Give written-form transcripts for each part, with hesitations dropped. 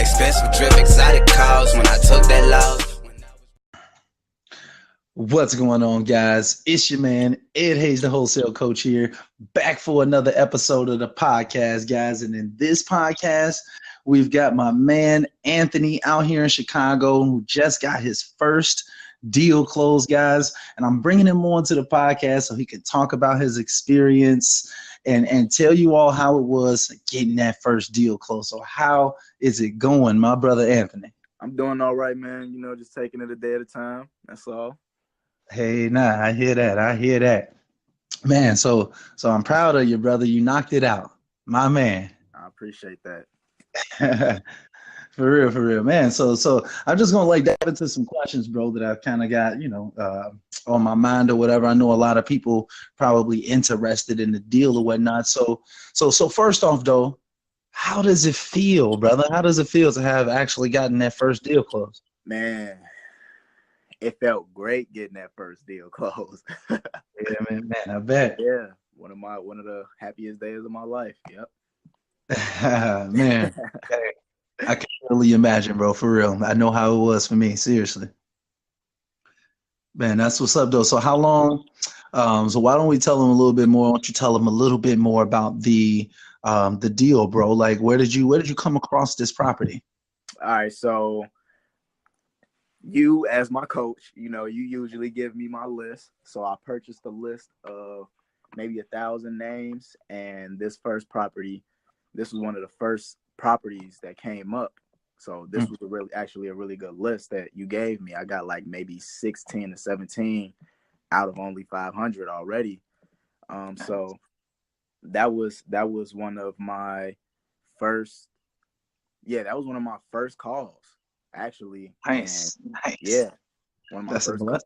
Expensive drip, exotic cars when I took that loss. What's going on, guys? It's your man, Ed Hayes, the wholesale coach here, back for another episode of the podcast, guys. And in this podcast, we've got my man, Anthony, out here in Chicago, who just got his first deal closed, guys. And I'm bringing him on to the podcast so he can talk about his experience and tell you all how it was getting that first deal closed. So how is it going, my brother Anthony? I'm doing all right, man. Just taking it a day at a time. That's all. Hey, nah, I hear that. Man, so I'm proud of you, brother. You knocked it out. My man. I appreciate that. For real, man. So I'm just gonna dive into some questions, bro, that I've kind of got, on my mind or whatever. I know a lot of people probably interested in the deal or whatnot. So first off, though, how does it feel, brother? How does it feel to have actually gotten that first deal closed? Man, it felt great getting that first deal closed. Yeah, man, I bet. Yeah, one of the happiest days of my life. Yep. Man, I can really imagine, bro, for real. I know how it was for me, seriously. Man, that's what's up, though. So how long, so why don't we tell them a little bit more? Why don't you tell them a little bit more about the deal, bro? Like, where did you come across this property? All right, so you as my coach, you usually give me my list. So I purchased a list of maybe 1,000 names, and this first property, this was one of the first properties that came up. So this was a really good list that you gave me. I got like maybe 16 to 17 out of only 500 already. So that was one of my first. Yeah, that was one of my first calls, actually. Nice. Yeah, one of my That's first calls.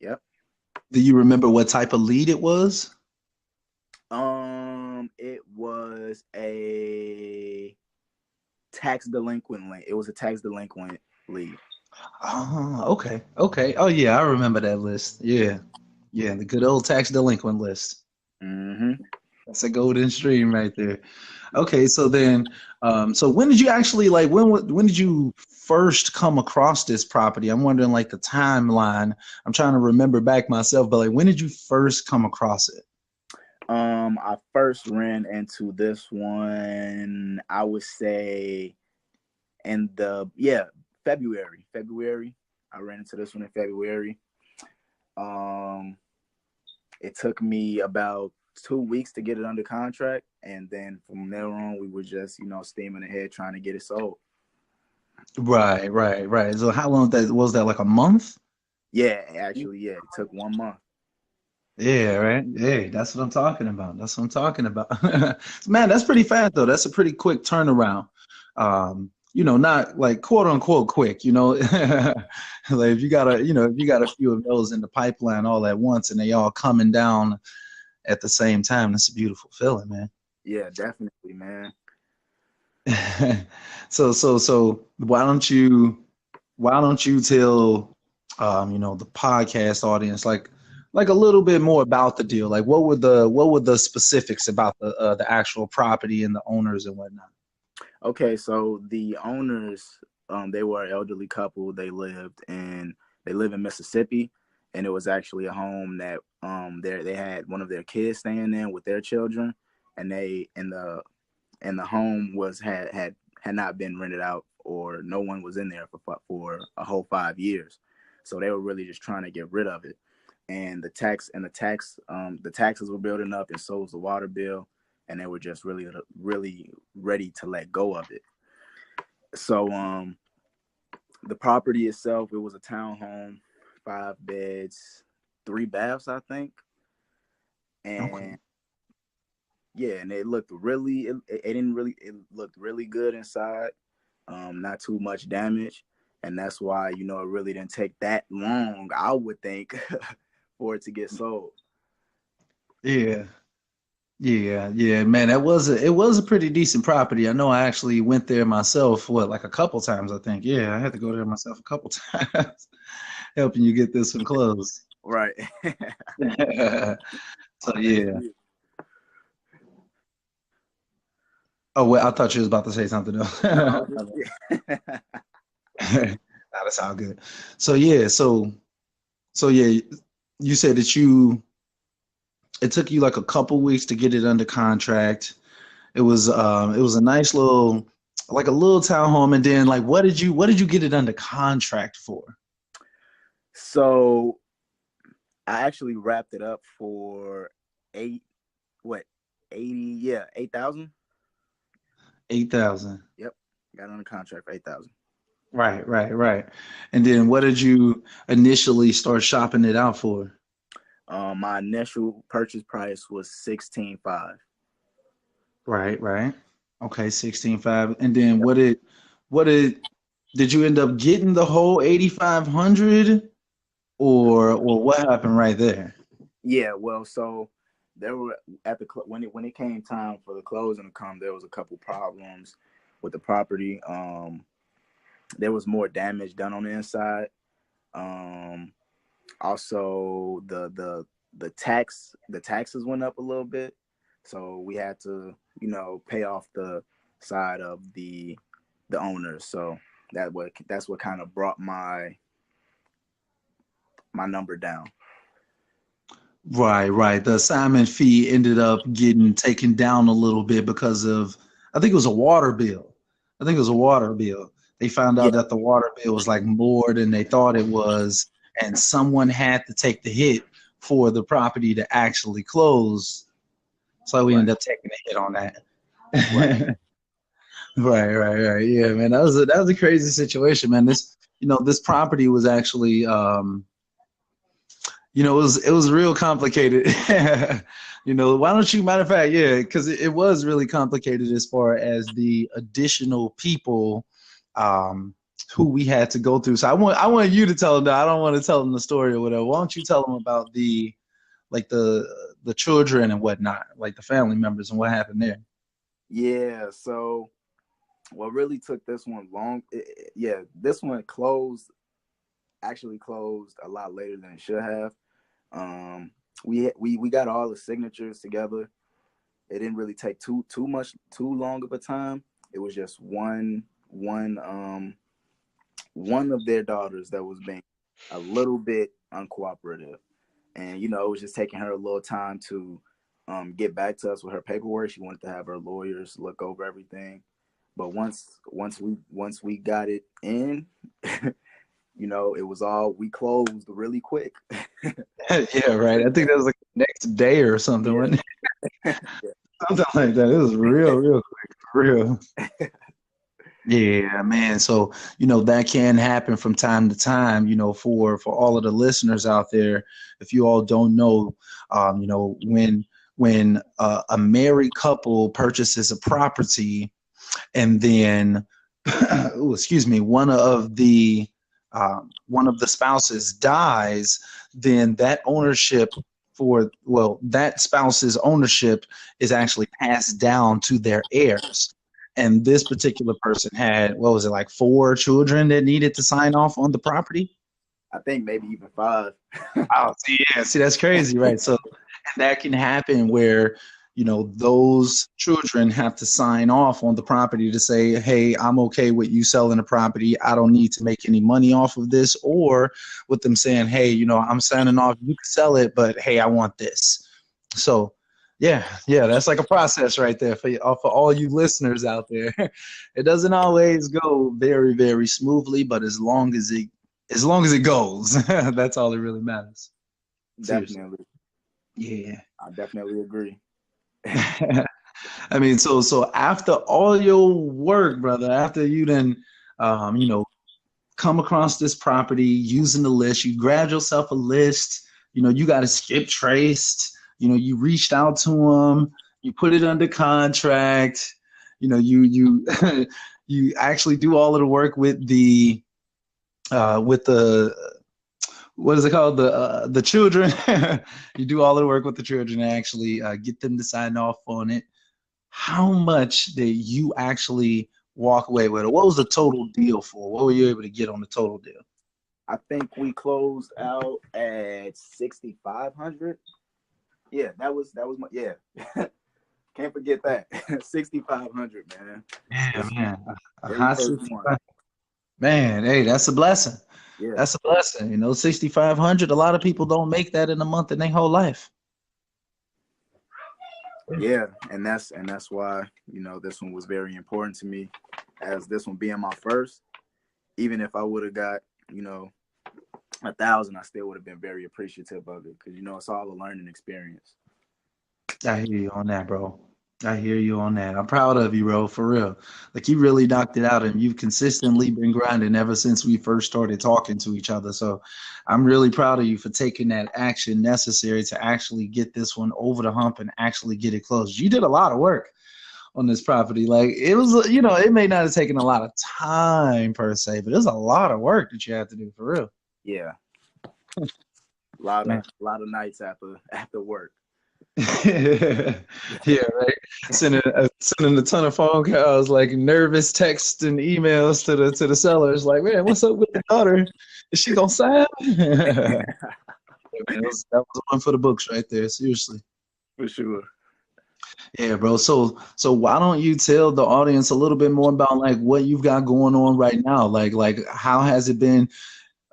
Yep. Do you remember what type of lead it was? It was a tax delinquent lead. It was a tax delinquent lead. Oh, okay. Oh yeah, I remember that list. Yeah, the good old tax delinquent list. Mm-hmm. That's a golden stream right there. Okay, so then, so when did you actually when did you first come across this property? I'm wondering like the timeline. I'm trying to remember back myself, but like when did you first come across it? I first ran into this one, I would say in February. I ran into this one in February. It took me about 2 weeks to get it under contract, and then from there on we were just steaming ahead trying to get it sold. Right. So how long was that, like a month? Yeah, actually, it took 1 month. Yeah, right. Hey, that's what I'm talking about. Man, that's pretty fast though. That's a pretty quick turnaround. Not like quote unquote quick, like if you got a few of those in the pipeline all at once and they all coming down at the same time, that's a beautiful feeling, man. Yeah, definitely, man. So why don't you tell the podcast audience like a little bit more about the deal? Like what were the specifics about the actual property and the owners and whatnot? Okay, so the owners, they were an elderly couple. They live in Mississippi, and it was actually a home that they had one of their kids staying in with their children, and the home had not been rented out, or no one was in there for a whole 5 years. So they were really just trying to get rid of it. And the taxes were building up, and so was the water bill, and they were just really, really ready to let go of it. So the property itself, it was a townhome, 5 beds, 3 baths, I think. And okay. Yeah, and it looked really, it looked really good inside. Not too much damage. And that's why, it really didn't take that long, I would think, for it to get sold. Yeah, man. It was a pretty decent property. I know I actually went there myself, like a couple times, I think. Yeah, I had to go there myself a couple times, helping you get this one closed. Right. So yeah. Oh, well, I thought you was about to say something else. No, I was Nah, just, that's all good. So yeah, so yeah, you said that it took you like a couple weeks to get it under contract. It was a nice little like a little townhome, and then like what did you get it under contract for? so I actually wrapped it up for eight, what, 80, yeah, 8,000. 8,000. Yep. Got on the contract for 8,000. Right, right, right. And then what did you initially start shopping it out for? My initial purchase price was 16,500. Right, right. Okay, 16.5. And then Yep. did you end up getting the whole 8,500 or what happened right there? Yeah, well, so there were at the when it came time for the closing to come, there was a couple problems with the property. There was more damage done on the inside. Um, Also, the taxes went up a little bit, so we had to pay off the side of the owners. So that's what kind of brought my number down. Right, right. The assignment fee ended up getting taken down a little bit because of, I think it was a water bill. I think it was a water bill. They found Yeah, out that the water bill was like more than they thought it was, and someone had to take the hit for the property to actually close. So we right, ended up taking a hit on that. right. Right, right, right. Yeah, man, that was a crazy situation, man. This property was actually it was real complicated. Why don't you, matter of fact, yeah, because it was really complicated as far as the additional people um, who we had to go through. So I want you to tell them that. I don't want to tell them the story or whatever. Why don't you tell them about the children and whatnot, like the family members and what happened there? Yeah. So what really took this one long? Yeah, this one actually closed a lot later than it should have. Um, we got all the signatures together. It didn't really take too long of a time. It was just one of their daughters that was being a little bit uncooperative, and it was just taking her a little time to get back to us with her paperwork. She wanted to have her lawyers look over everything, but once we got it in, it was all we closed really quick. Yeah, right. I think that was like the next day or something, Yeah. wasn't it? Something like that. It was real quick, for real. Yeah, man. So, that can happen from time to time, for all of the listeners out there. If you all don't know, when a married couple purchases a property and then, ooh, excuse me, one of the spouses dies, then that spouse's ownership is actually passed down to their heirs. And this particular person had, what was it, like four children that needed to sign off on the property? I think maybe even five. Oh, see, yeah, see, that's crazy, right? So, and that can happen where, those children have to sign off on the property to say, hey, I'm okay with you selling the property. I don't need to make any money off of this, or with them saying, hey, I'm signing off. You can sell it, but hey, I want this. So, yeah, yeah, that's like a process right there for all you listeners out there. It doesn't always go very, very smoothly, but as long as it goes, that's all that really matters. Seriously. Definitely. Yeah. I definitely agree. I mean, so after all your work, brother, after you then, um, you know, come across this property using the list, you grabbed yourself a list. You got to skip traced. You reached out to them. You put it under contract. You you actually do all of the work with the what is it called, the children. You do all of the work with the children and actually get them to sign off on it. How much did you actually walk away with? Or what was the total deal for? What were you able to get on the total deal? I think we closed out at 6,500. Yeah, that was my, yeah. Can't forget forget that. 6,500, man. Yeah, man. A Very hot first one. 65. Man, hey, that's a blessing. Yeah. That's a blessing. 6,500. A lot of people don't make that in a month in their whole life. Yeah, and that's why, this one was very important to me, as this one being my first. Even if I would have got, 1,000, I still would have been very appreciative of it, because it's all a learning experience. I hear you on that, bro. I hear you on that. I'm proud of you, bro, for real. Like, you really knocked it out, and you've consistently been grinding ever since we first started talking to each other. So I'm really proud of you for taking that action necessary to actually get this one over the hump and actually get it closed. You did a lot of work on this property. Like, it was, it may not have taken a lot of time per se, but there's a lot of work that you have to do, for real. Yeah. A lot of nights after work. Yeah, right. Sending a ton of phone calls, like nervous texts and emails to the sellers, like, man, what's up with the daughter? Is she gonna sign? Man, that was one for the books right there. Seriously. For sure. Yeah, bro. So why don't you tell the audience a little bit more about like what you've got going on right now? Like how has it been?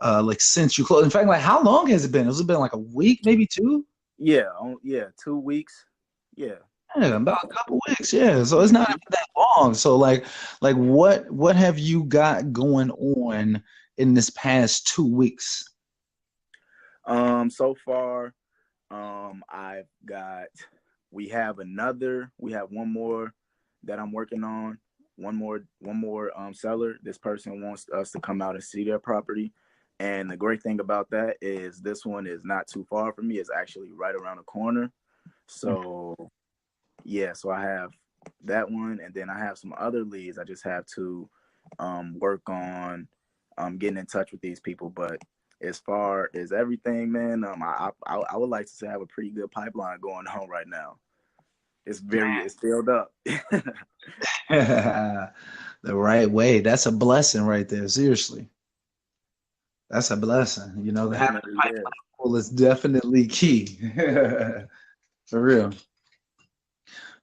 Like since you closed. In fact, like how long has it been? Has it been like a week, maybe two? Yeah, 2 weeks. Yeah. Yeah, about a couple weeks. Yeah, so it's not even that long. So like what have you got going on in this past 2 weeks? So far, we have one more that I'm working on. One more seller. This person wants us to come out and see their property. And the great thing about that is this one is not too far from me. It's actually right around the corner. So yeah, so I have that one, and then I have some other leads. I just have to work on getting in touch with these people. But as far as everything, man, I would like to have a pretty good pipeline going on right now. It's filled up. The right way. That's a blessing right there. Seriously. That's a blessing. Having a pipeline is definitely key. For real.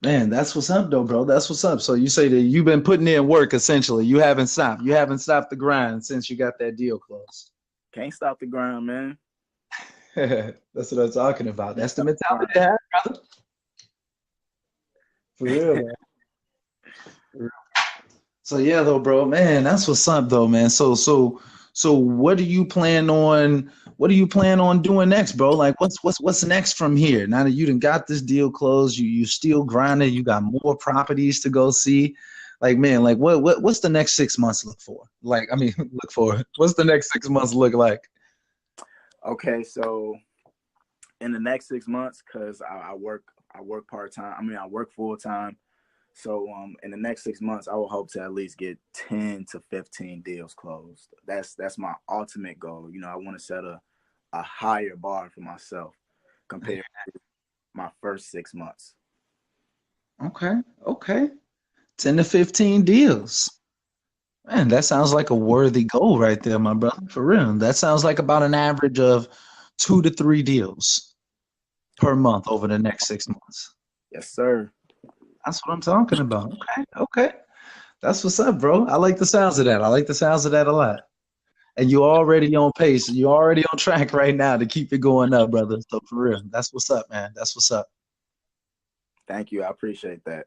Man, that's what's up though, bro. That's what's up. So you say that you've been putting in work essentially. You haven't stopped. You haven't stopped the grind since you got that deal closed. Can't stop the grind, man. That's what I'm talking about. That's the mentality to have, brother. For real, man. For real. So yeah, though, bro, man, that's what's up, though, man. So what do you plan on? What do you plan on doing next, bro? Like, what's next from here? Now that you done got this deal closed, you still grinding. You got more properties to go see. Like, man, like what's the next 6 months look for? Like, I mean, look for. What's the next 6 months look like? Okay, so in the next 6 months, because I work part-time. I mean, I work full-time. So in the next 6 months, I will hope to at least get 10 to 15 deals closed. That's my ultimate goal. I want to set a higher bar for myself compared to my first 6 months. Okay. 10 to 15 deals. Man, that sounds like a worthy goal right there, my brother. For real. That sounds like about an average of 2 to 3 deals per month over the next 6 months. Yes, sir. That's what I'm talking about. Okay. That's what's up, bro. I like the sounds of that. I like the sounds of that a lot. And you're already on pace. You're already on track right now to keep it going up, brother. So for real, that's what's up, man. That's what's up. Thank you. I appreciate that.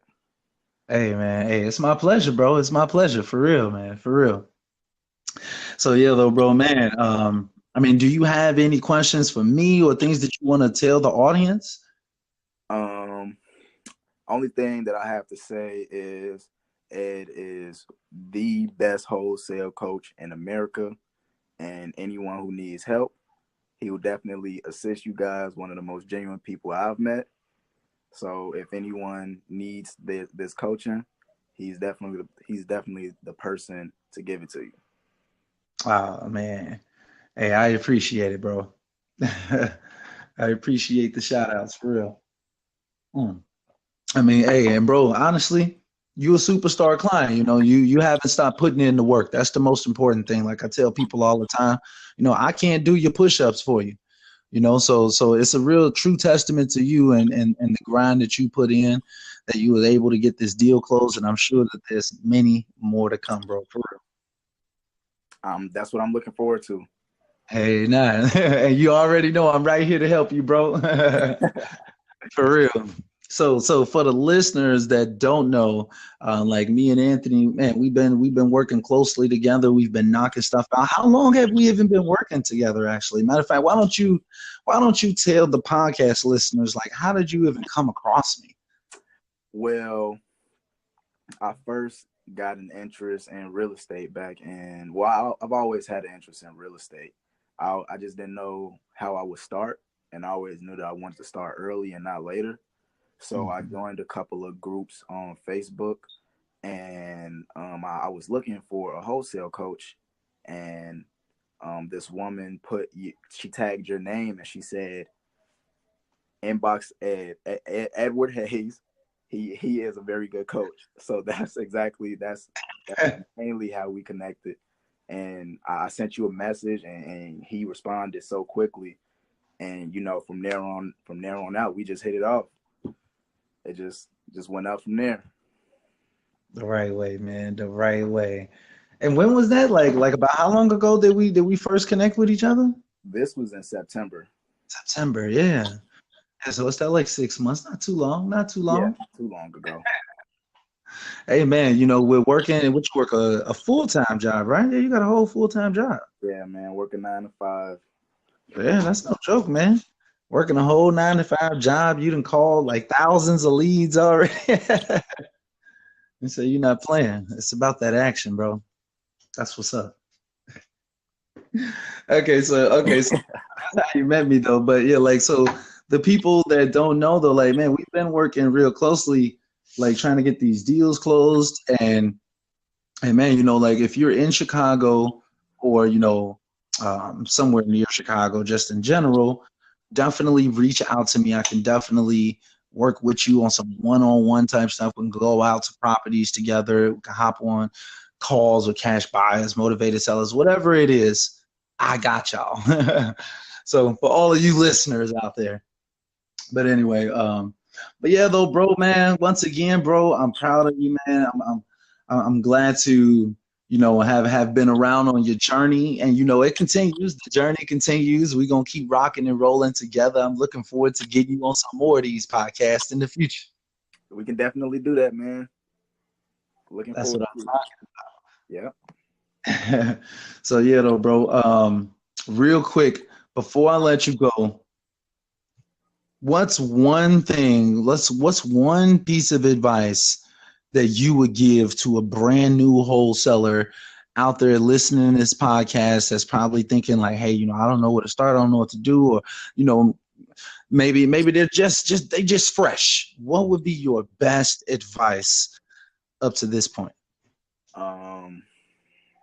Hey, man. Hey, it's my pleasure, bro. It's my pleasure. For real, man. For real. So yeah, though, bro, man. I mean, do you have any questions for me or things that you want to tell the audience? Only thing that I have to say is Ed is the best wholesale coach in America, and anyone who needs help, he will definitely assist you guys. One of the most genuine people I've met. So if anyone needs this coaching, he's definitely the person to give it to you. Oh, man. Hey, I appreciate it, bro. I appreciate the shout outs for real. I mean, hey, and bro, honestly, you a superstar client. You haven't stopped putting in the work. That's the most important thing. Like I tell people all the time, I can't do your push-ups for you. You know, so it's a real true testament to you and the grind that you put in, that you were able to get this deal closed, and I'm sure that there's many more to come, bro. For real. That's what I'm looking forward to. Hey, nah, and you already know I'm right here to help you, bro. For real. So for the listeners that don't know, like me and Anthony, man, we've been working closely together. We've been knocking stuff out. How long have we even been working together? Actually, matter of fact, why don't you tell the podcast listeners, like, how did you even come across me? Well, I first got an interest in real estate back in, well, I've always had an interest in real estate. I just didn't know how I would start, and I always knew that I wanted to start early and not later. So I joined a couple of groups on Facebook, and I was looking for a wholesale coach, and this woman she tagged your name, and she said, inbox Edward Hayes. He is a very good coach. So that's mainly how we connected. And I sent you a message, and he responded so quickly. And from there on out, we just hit it off. It just went up from there. The right way, man. The right way. And when was that? Like about how long ago did we first connect with each other? This was in September. September, yeah. So it's that like 6 months? Not too long. Not too long. Yeah, too long ago. Hey man, we're working. Which work a full-time job, right? Yeah, you got a whole full-time job. Yeah, man, working 9 to 5. Yeah, that's no joke, man. Working a whole 9 to 5 job. You done called like thousands of leads already. And so you're not playing. It's about that action, bro. That's what's up. Okay, so that's how you met me though. But yeah, like, so the people that don't know though, like, man, we've been working real closely, like trying to get these deals closed. And man, like if you're in Chicago or somewhere near Chicago, just in general, definitely reach out to me. I can definitely work with you on some one-on-one type stuff. We can go out to properties together. We can hop on calls with cash buyers, motivated sellers, whatever it is. I got y'all. So for all of you listeners out there. But anyway, but yeah, though, bro, man, once again, bro, I'm proud of you, man. I'm glad to, have been around on your journey, and it continues. The journey continues. We're gonna keep rocking and rolling together. I'm looking forward to getting you on some more of these podcasts in the future. We can definitely do that, man. That's what I'm talking about. Yeah. So yeah, though, bro. Real quick before I let you go, what's one piece of advice that you would give to a brand new wholesaler out there listening to this podcast that's probably thinking like, hey, I don't know where to start, I don't know what to do, or maybe they're just fresh. What would be your best advice up to this point?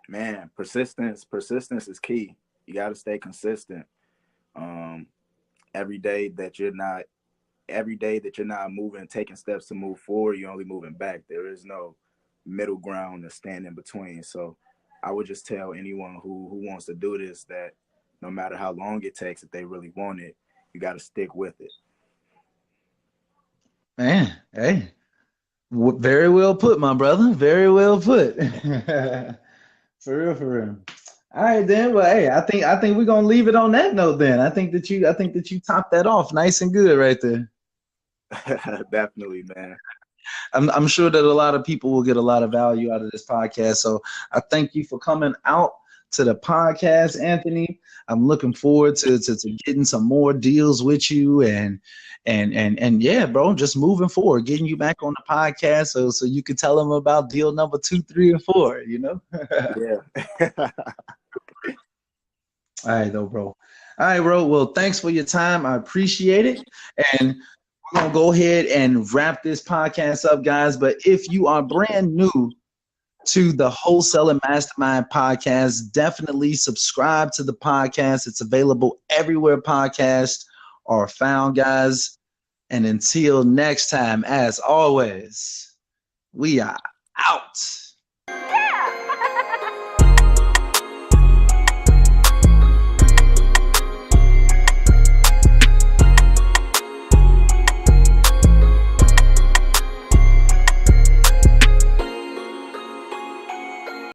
Man, persistence is key. You got to stay consistent. Every day that you're not moving, taking steps to move forward, you're only moving back. There is no middle ground to stand in between. So I would just tell anyone who wants to do this that no matter how long it takes, if they really want it, you got to stick with it. Man, hey, very well put, my brother. Very well put. For real. All right, then. Well, hey, I think we're gonna leave it on that note. Then I think that you topped that off nice and good right there. Definitely, man. I'm sure that a lot of people will get a lot of value out of this podcast. So I thank you for coming out to the podcast, Anthony. I'm looking forward to getting some more deals with you and yeah, bro, just moving forward, getting you back on the podcast so you can tell them about deal number 2, 3, and 4. Yeah. All right, though, bro. All right, bro. Well, thanks for your time. I appreciate it. And we're going to go ahead and wrap this podcast up, guys. But if you are brand new to the Wholesaling Mastermind podcast, definitely subscribe to the podcast. It's available everywhere podcasts are found, guys. And until next time, as always, we are out.